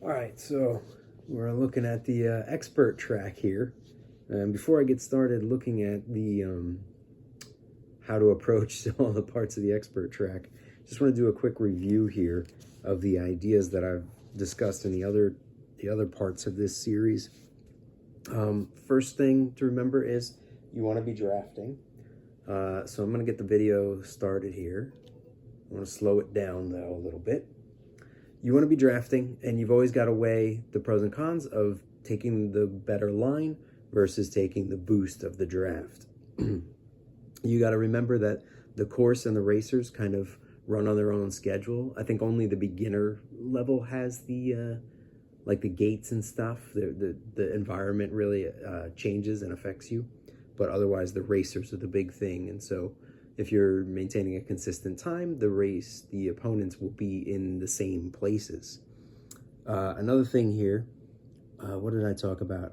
All right, so we're looking at the expert track here. And before I get started looking at the how to approach all the parts of the expert track, just want to do a quick review here of the ideas that I've discussed in the other parts of this series. First thing to remember is you want to be drafting. So I'm going to get the video started here. I want to slow it down though a little bit. You want to be drafting, and you've always got to weigh the pros and cons of taking the better line versus taking the boost of the draft. You got to remember that the course and the racers kind of run on their own schedule. I think only the beginner level has the like the gates and stuff. The environment really changes and affects you, but otherwise the racers are the big thing. And so if you're maintaining a consistent time, the opponents will be in the same places. Another thing here, what did I talk about?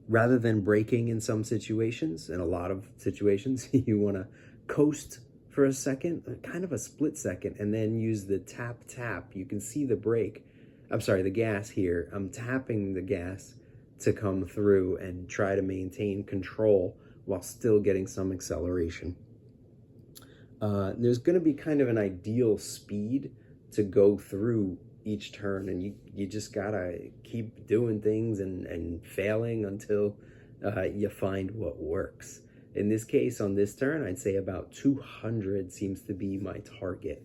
Rather than braking in some situations, in a lot of situations, you want to coast for a second, kind of a split second, and then use the tap. You can see the brake. I'm sorry, the gas here. I'm tapping the gas to come through and try to maintain control while still getting some acceleration. There's going to be kind of an ideal speed to go through each turn, and you just gotta keep doing things and failing until you find what works. In this case, on this turn, I'd say about 200 seems to be my target.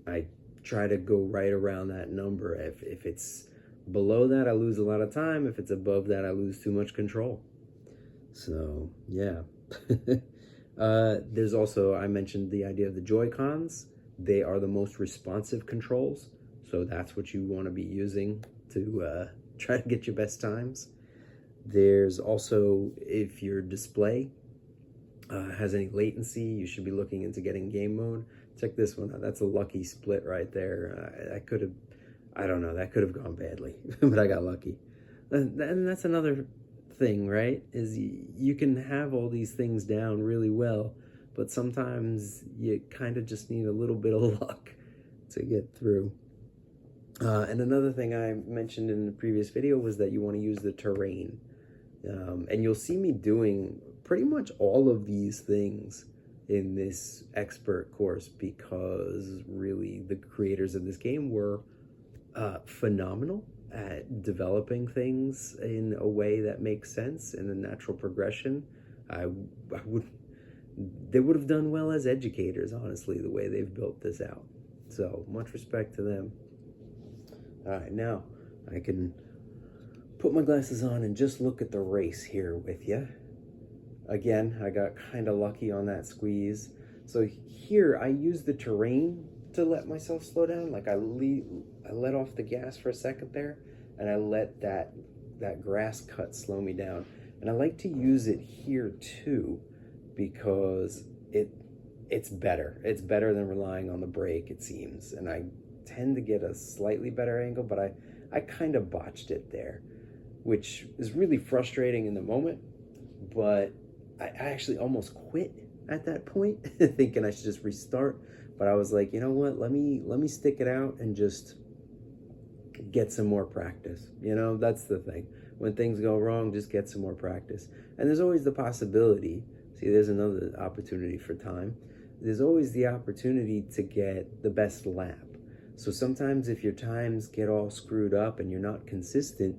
I try to go right around that number. If it's below that, I lose a lot of time. If it's above that, I lose too much control. So yeah. There's also, I mentioned the idea of the Joy-Cons. They are the most responsive controls, so that's what you want to be using to try to get your best times. There's also, if your display has any latency, you should be looking into getting game mode. Check this one out. That's a lucky split right there. I don't know, that could have gone badly, but I got lucky. And that's another thing, right? Is you can have all these things down really well, but sometimes you kind of just need a little bit of luck to get through. And another thing I mentioned in the previous video was that you want to use the terrain. And you'll see me doing pretty much all of these things in this expert course because really the creators of this game were phenomenal at developing things in a way that makes sense in a natural progression. They would have done well as educators, honestly, the way they've built this out. So much respect to them. All right, now I can put my glasses on and just look at the race here with you. Again, I got kind of lucky on that squeeze. So here I use the terrain to let myself slow down. Like I let off the gas for a second there, and I let that grass cut slow me down. And I like to use it here too because it's better. It's better than relying on the brake, it seems. And I tend to get a slightly better angle, but I kind of botched it there, which is really frustrating in the moment, but I actually almost quit at that point, thinking I should just restart. But I was like, you know what? Let me stick it out and just get some more practice. You know, that's the thing. When things go wrong, just get some more practice. And there's always the possibility. See, there's another opportunity for time. There's always the opportunity to get the best lap. So sometimes if your times get all screwed up and you're not consistent,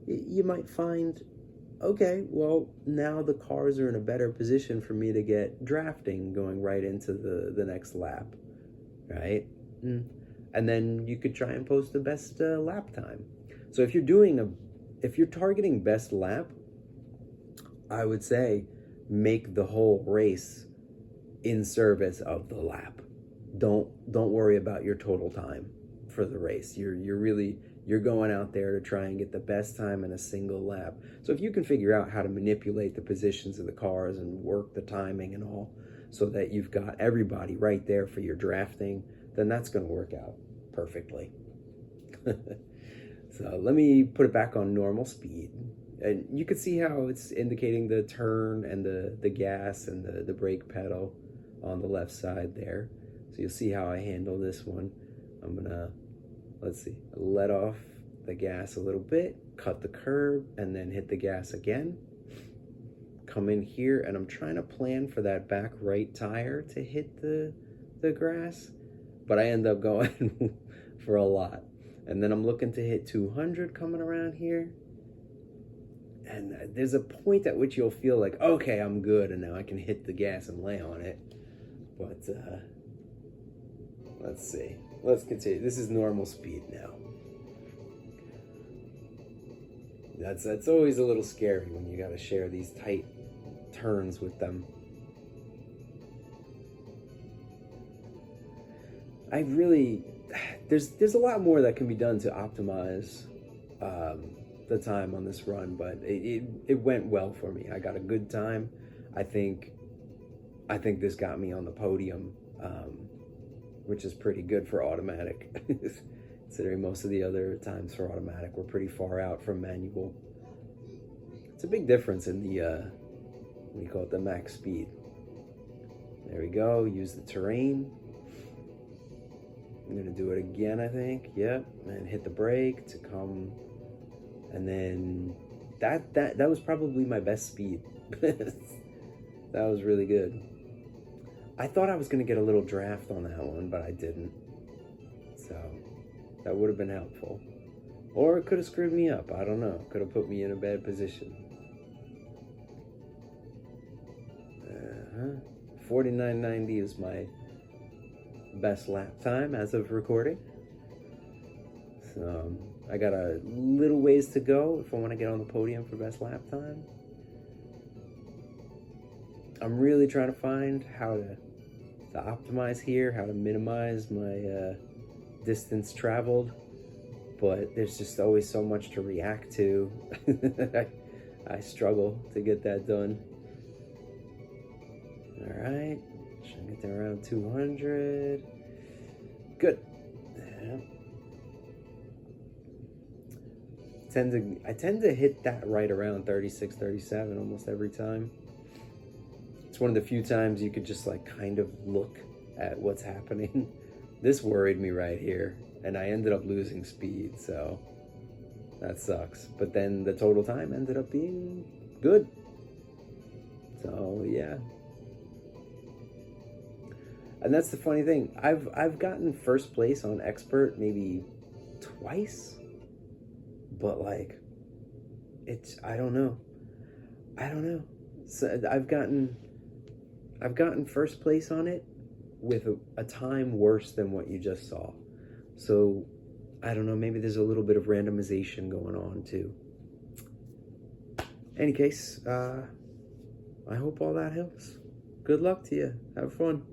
you might find, okay, well, now the cars are in a better position for me to get drafting going right into the next lap, right? And then you could try and post the best lap time. So if you're targeting best lap, I would say make the whole race in service of the lap. Don't worry about your total time for the race. You're going out there to try and get the best time in a single lap. So if you can figure out how to manipulate the positions of the cars and work the timing and all so that you've got everybody right there for your drafting, then that's going to work out perfectly. So let me put it back on normal speed. And you can see how it's indicating the turn and the gas and the brake pedal on the left side there. So you'll see how I handle this one. I'm gonna let's see, let off the gas a little bit, cut the curb, and then hit the gas again. Come in here, and I'm trying to plan for that back right tire to hit the grass, but I end up going for a lot. And then I'm looking to hit 200 coming around here. And there's a point at which you'll feel like, okay, I'm good, and now I can hit the gas and lay on it. But let's see. Let's continue. This is normal speed now. That's always a little scary when you got to share these tight turns with them. I really, there's a lot more that can be done to optimize the time on this run, but it went well for me. I got a good time. I think this got me on the podium, which is pretty good for automatic, considering most of the other times for automatic were pretty far out from manual. It's a big difference in the what do you call it, the max speed. There we go. Use the terrain. I'm gonna do it again, I think. Yep, and hit the brake to come, and then that was probably my best speed. That was really good. I thought I was gonna get a little draft on that one, but I didn't. So that would have been helpful, or it could have screwed me up. I don't know. Could have put me in a bad position. 49.90 is my best lap time as of recording. So I got a little ways to go if I want to get on the podium for best lap time. I'm really trying to find how to optimize here, how to minimize my distance traveled, but there's just always so much to react to. I struggle to get that done. All right, should get to around 200. Good. Yeah. I tend to hit that right around 36, 37 almost every time. It's one of the few times you could just like kind of look at what's happening. This worried me right here, and I ended up losing speed, so that sucks. But then the total time ended up being good. So yeah. And that's the funny thing. I've gotten first place on expert maybe twice, but like, I don't know. So I've gotten first place on it with a time worse than what you just saw. So I don't know. Maybe there's a little bit of randomization going on too. Any case, I hope all that helps. Good luck to you. Have fun.